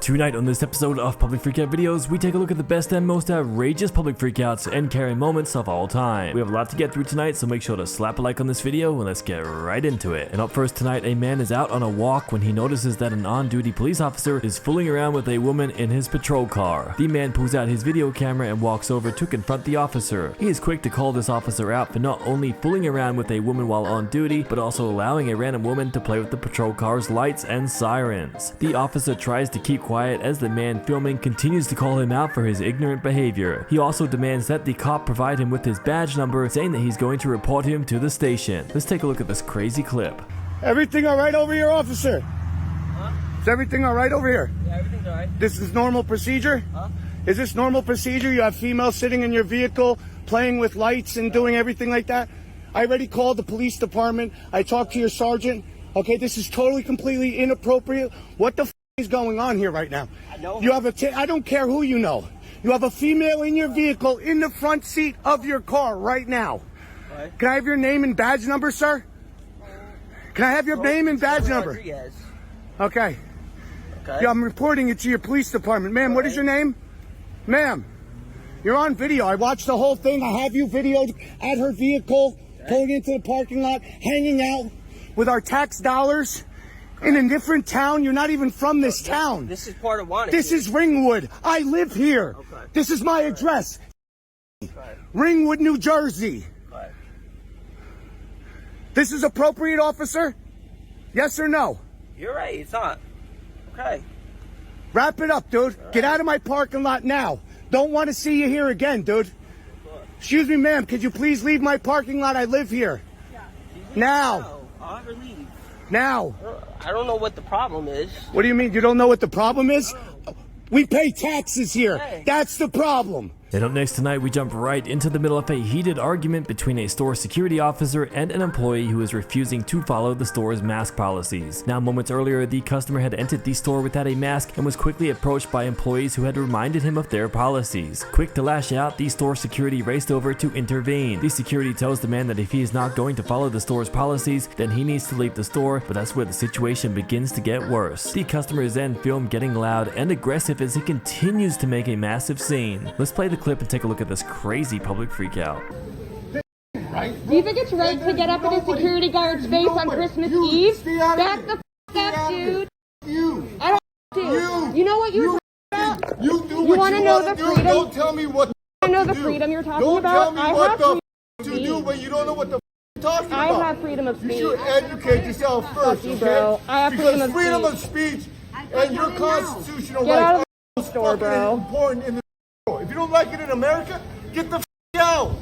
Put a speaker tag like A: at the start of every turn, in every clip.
A: Tonight on this episode of Public Freakout Videos, we take a look at the best and most outrageous public freakouts and caring moments of all time. We have a lot to get through tonight, so make sure to slap a like on this video and let's get right into it. And up first tonight, a man is out on a walk when he notices that an on-duty police officer is fooling around with a woman in his patrol car. The man pulls out his video camera and walks over to confront the officer. He is quick to call this officer out for not only fooling around with a woman while on duty, but also allowing a random woman to play with the patrol car's lights and sirens. The officer tries to keep quiet as the man filming continues to call him out for his ignorant behavior. He also demands that the cop provide him with his badge number, saying that he's going to report him to the station. Let's take a look at this crazy clip.
B: Everything all right over here, officer?
C: Huh?
B: Is everything all right over here?
C: Yeah, everything's all right.
B: This is normal procedure?
C: Huh?
B: Is this normal procedure? You have females sitting in your vehicle, playing with lights and doing everything like that? I already called the police department. I talked to your sergeant. Okay, this is totally, completely inappropriate. What the is going on here right now?
C: I know.
B: You have I don't care who you know. You have a female in your vehicle in the front seat of your car right now.
C: Right.
B: Can I have your name and badge number, sir? Can I have your name and badge number?
C: Yes.
B: Okay.
C: Okay.
B: Yeah, I'm reporting it to your police department. Ma'am, what is your name? Ma'am, you're on video. I watched the whole thing. I have you videoed at her vehicle, pulling into the parking lot, hanging out with our tax dollars in a different town. You're not even from this town.
C: This is part of Wanted.
B: This is Ringwood. I live here.
C: Okay.
B: This is my address.
C: Okay.
B: Ringwood, New Jersey.
C: Okay.
B: This is appropriate, officer? Yes or no?
C: You're right. It's not. Okay.
B: Wrap it up, dude. Get out of my parking lot now. Don't want to see you here again, dude. Excuse me, ma'am. Could you please leave my parking lot? I live here.
C: Yeah.
B: Now.
C: I'll have her leave.
B: Now.
C: I don't know what the problem is.
B: What do you mean? You don't know what the problem is? We pay taxes here.
C: Hey.
B: That's the problem.
A: And up next tonight, we jump right into the middle of a heated argument between a store security officer and an employee who is refusing to follow the store's mask policies. Now, moments earlier, the customer had entered the store without a mask and was quickly approached by employees who had reminded him of their policies. Quick to lash out, the store security raced over to intervene. The security tells the man that if he is not going to follow the store's policies, then he needs to leave the store, but that's where the situation begins to get worse. The customer is then filmed getting loud and aggressive as he continues to make a massive scene. Let's play the clip and take a look at this crazy public freakout.
D: Do you think it's right to get up in a security guard's face on Christmas Eve? Back the f up, dude. I don't do. You know what you're talking about?
E: You do
D: You
E: what
D: want to
E: you
D: know
E: want
D: the
E: to do.
D: freedom?
E: Don't tell me what
D: I know the
E: to do.
D: freedom you're talking
E: Don't
D: about.
E: tell me
D: I
E: what
D: have
E: the
D: freedom
E: to do, but you don't know what the you're talking
D: I
E: about.
D: have freedom of
E: You
D: speech.
E: should educate yourself first,
D: you,
E: okay?
D: bro. I have
E: because
D: freedom of
E: speech and your constitutional
D: Get out
E: rights
D: of the store, bro.
E: important in the store. If you don't like it in America, get the out.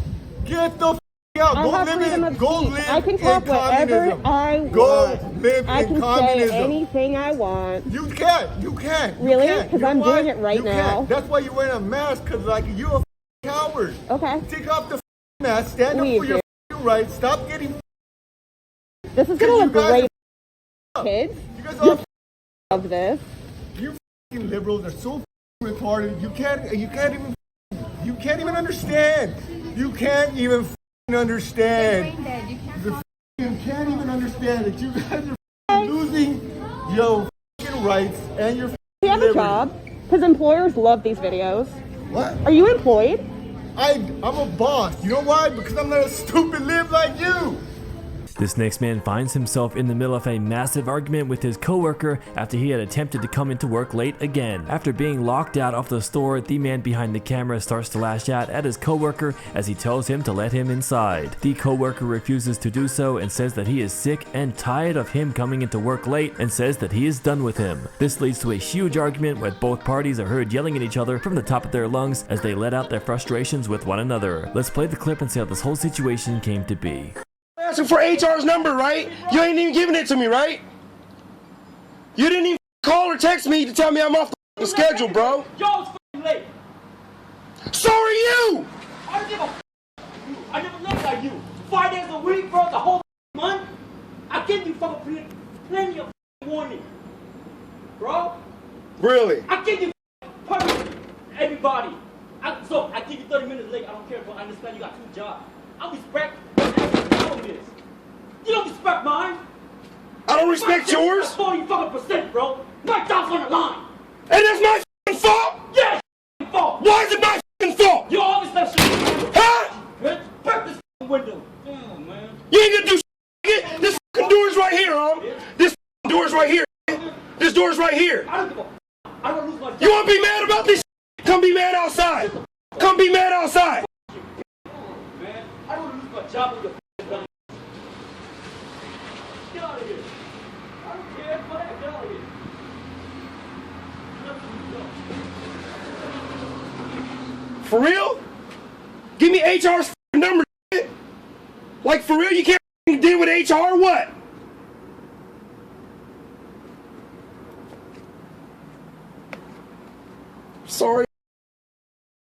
E: Get the out.
D: I
E: Go
D: have
E: live
D: freedom
E: in.
D: of
E: Go
D: speech.
E: live
D: I can
E: in
D: talk whatever
E: communism.
D: I want.
E: Go live
D: I
E: in
D: can
E: communism.
D: say anything I want.
E: You can't. You can't. You
D: Really?
E: can't.
D: 'Cause
E: You
D: I'm
E: know why?
D: doing it right
E: You
D: now.
E: can't. That's why you're wearing a mask, because like you're a coward.
D: Okay.
E: Take off the mask. Stand
D: Leave,
E: up for your rights. Stop getting.
D: This is gonna look great, kids.
E: You guys
D: You
E: are
D: love this.
E: you liberals are so retarded. You can't even understand. You can't even understand. You can't even understand that you guys are losing your rights and your
D: Do you have a
E: liberty.
D: job? Because employers love these videos.
E: What?
D: Are you employed?
E: I'm a boss. You know why? Because I'm not a stupid lib like you.
A: This next man finds himself in the middle of a massive argument with his coworker after he had attempted to come into work late again. After being locked out of the store, the man behind the camera starts to lash out at his coworker as he tells him to let him inside. The coworker refuses to do so and says that he is sick and tired of him coming into work late and says that he is done with him. This leads to a huge argument where both parties are heard yelling at each other from the top of their lungs as they let out their frustrations with one another. Let's play the clip and see how this whole situation came to be.
F: Asking for HR's number, right? You ain't even giving it to me, right? You didn't even call or text me to tell me I'm off the schedule, bro.
G: Yo, it's f***ing late.
F: So are you!
G: I don't give a f*** you. I never looked like you. 5 days a week, bro, the whole month. I give you fucking plenty of warning, bro.
F: Really?
G: I give you permission, everybody. So I give you 30 minutes late. I don't care, bro. I understand you got 2 jobs. I respect this. You don't respect mine.
F: I don't respect yours.
G: 40 fucking %, bro. My job's on the line.
F: And that's
G: don't give a I don't lose my job.
F: You want to be mad about this shit? Come be mad outside. Come be mad outside.
G: Man, I don't lose my job with your dumb. Get out of here. I don't care. Get out of here.
F: For real? Give me HR's number. Like, for real, you can't deal with HR or what? Sorry,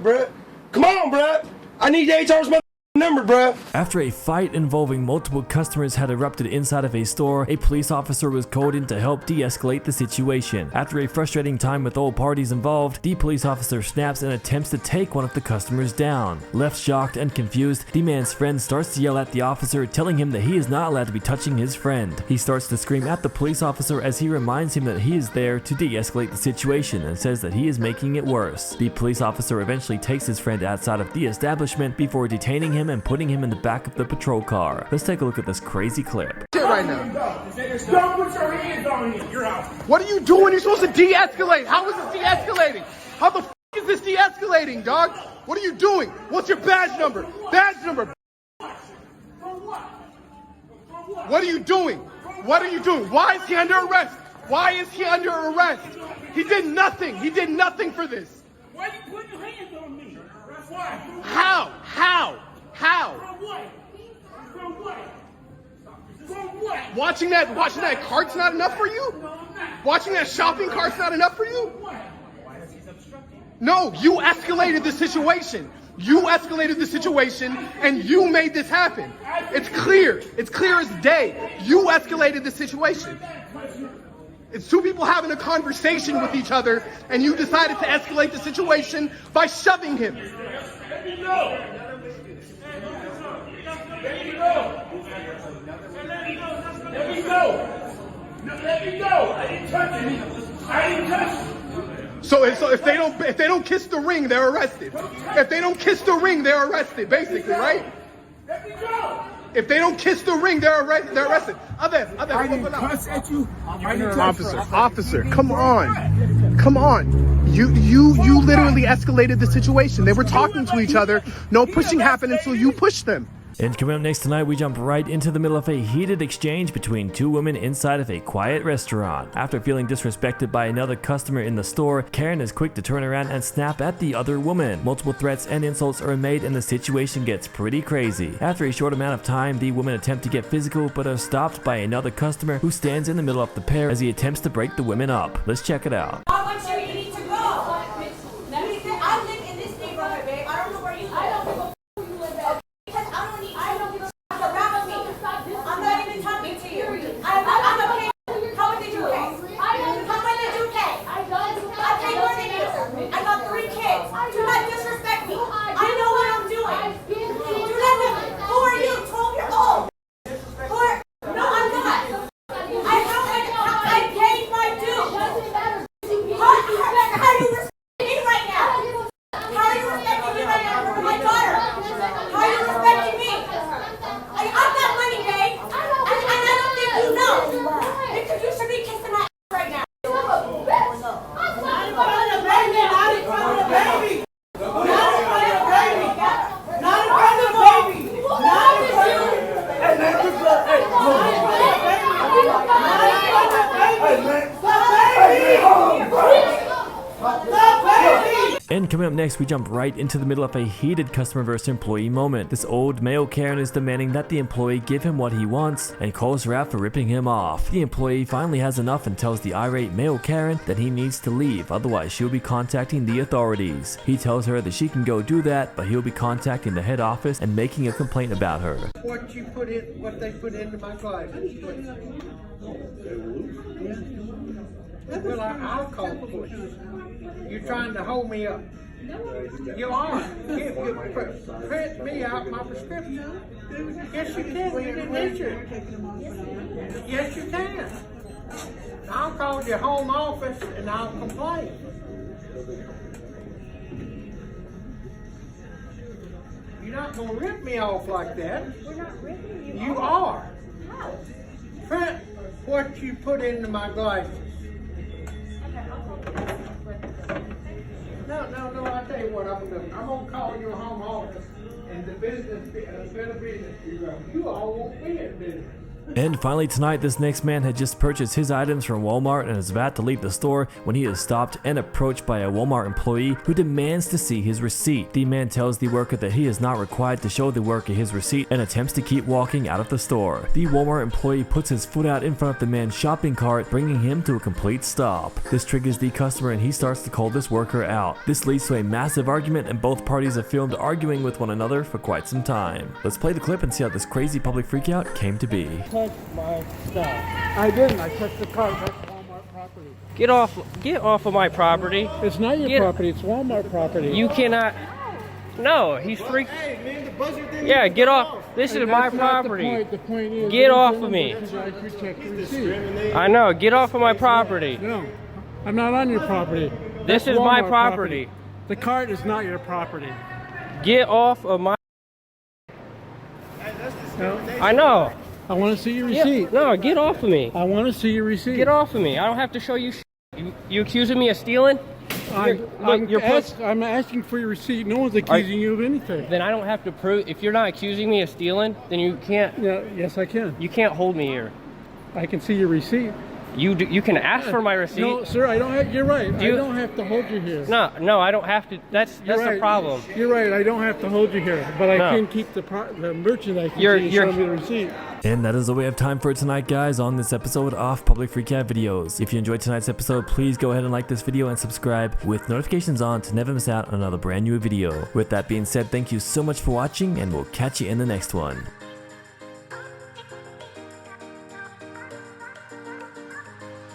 F: bruh. Come on, bruh. I need HR's number, bruh.
A: After a fight involving multiple customers had erupted inside of a store, a police officer was called in to help de-escalate the situation. After a frustrating time with all parties involved, the police officer snaps and attempts to take one of the customers down. Left shocked and confused, the man's friend starts to yell at the officer, telling him that he is not allowed to be touching his friend. He starts to scream at the police officer as he reminds him that he is there to de-escalate the situation and says that he is making it worse. The police officer eventually takes his friend outside of the establishment before detaining him and putting him in the back of the patrol car. Let's take a look at this crazy clip.
B: Right now.
E: Don't put your hands on me. You're out.
B: What are you doing? You're supposed to de-escalate. How is this de-escalating? How the f is this de-escalating, dog? What are you doing? What's your badge number? Badge number. What are you doing? What are you doing? Why is he under arrest? Why is he under arrest? He did nothing. He did nothing for this.
G: Why you putting your hands on me? Why?
B: How? How? How?
G: From what? From what? From what?
B: Watching that cart's not enough for you? Watching that shopping cart's not enough for you? No, you escalated the situation. You escalated the situation and you made this happen. It's clear. It's clear as day. You escalated the situation. It's two people having a conversation with each other and you decided to escalate the situation by shoving him.
G: Let me go. Let me go. Let me go. Let me go. I didn't touch him. I didn't touch him.
B: So if they don't kiss the ring, they're arrested. If they don't kiss the ring, they're arrested, basically, right?
G: Let me go.
B: If they don't kiss the ring, they're arrested.
E: I didn't cuss at you.
B: Officer, come on. Come on. You literally escalated the situation. They were talking to each other. No pushing happened until you pushed them.
A: And coming up next tonight, we jump right into the middle of a heated exchange between two women inside of a quiet restaurant. After feeling disrespected by another customer in the store, Karen is quick to turn around and snap at the other woman. Multiple threats and insults are made and the situation gets pretty crazy. After a short amount of time, the women attempt to get physical but are stopped by another customer who stands in the middle of the pair as he attempts to break the women up. Let's check it out.
H: I want you need to go. I live in this neighborhood, babe. I don't know where you live. I don't give a you live at. Because I don't give a around me. I'm not even talking to you. I'm okay. How much did you pay? How much did you pay? I pay more than you. I got 3 kids. Do not disrespect me. I know what I'm doing. Do not. Who are you? 12-year-old. No, I'm not. I paid my dues. How are you respecting me right now? How are you respecting me right now for my daughter? How are you respecting me? I've got money, babe. And I don't think you know. Because you should be kissing my ass right now. Not in front of the baby. Not in front of the baby. Not in front of the baby. Not in front of the baby. Not in front of the baby. Hey, man, good girl. Hey, not in front of the baby. Not in front of the baby. Hey, man.
A: And coming up next, we jump right into the middle of a heated customer versus employee moment. This old male Karen is demanding that the employee give him what he wants and calls her out for ripping him off. The employee finally has enough and tells the irate male Karen that he needs to leave, otherwise she'll be contacting the authorities. He tells her that she can go do that, but he'll be contacting the head office and making a complaint about her.
I: What they put into my glasses. Well, I'll call the police. You're trying to hold me up. You are. You print me out my prescription. Yes, you can. You didn't issue it. Yes, you can. I'll call your home office and I'll complain. You're not going to rip me off like that.
H: We're not ripping you.
I: You are.
H: How?
I: Print what you put into my glasses.
H: Okay, I'll call
I: you what I'm gonna do. I'm gonna call your home office and the business, better business you all won't be in business.
A: And finally tonight, this next man had just purchased his items from Walmart and is about to leave the store when he is stopped and approached by a Walmart employee who demands to see his receipt. The man tells the worker that he is not required to show the worker his receipt and attempts to keep walking out of the store. The Walmart employee puts his foot out in front of the man's shopping cart, bringing him to a complete stop. This triggers the customer and he starts to call this worker out. This leads to a massive argument and both parties are filmed arguing with one another for quite some time. Let's play the clip and see how this crazy public freakout came to be.
I: Touch my stuff. I didn't. I touched the cart. That's Walmart property.
J: Get off of my property.
I: It's not your property. It's Walmart property.
J: You cannot. No, he's freak.
E: Hey, man, the buzzer didn't
J: Yeah,
E: even
J: get
E: go
J: off. This is my property.
I: The point is,
J: Get off of me. I know. Get off of my property.
I: No, I'm not on your property.
J: This is my property.
I: The cart is not your property.
J: Get off of my. I know.
I: I want to see your receipt.
J: Yeah, no, get off of me.
I: I want to see your receipt.
J: Get off of me. I don't have to show you. You accusing me of stealing?
I: I'm asking for your receipt. No one's accusing you of anything.
J: Then I don't have to prove. If you're not accusing me of stealing, then you can't.
I: Yeah, yes, I can.
J: You can't hold me here.
I: I can see your receipt.
J: You can ask for my receipt.
I: No, sir, I don't have. You're right. I don't have to hold you here.
J: No, I don't have to. That's
I: right.
J: the problem.
I: You're right. I don't have to hold you here, but I can keep the merchandise. Show me the receipt.
A: And that is all we have time for tonight, guys, on this episode of Public Freakout Videos. If you enjoyed tonight's episode, please go ahead and like this video and subscribe with notifications on to never miss out on another brand new video. With that being said, thank you so much for watching, and we'll catch you in the next one.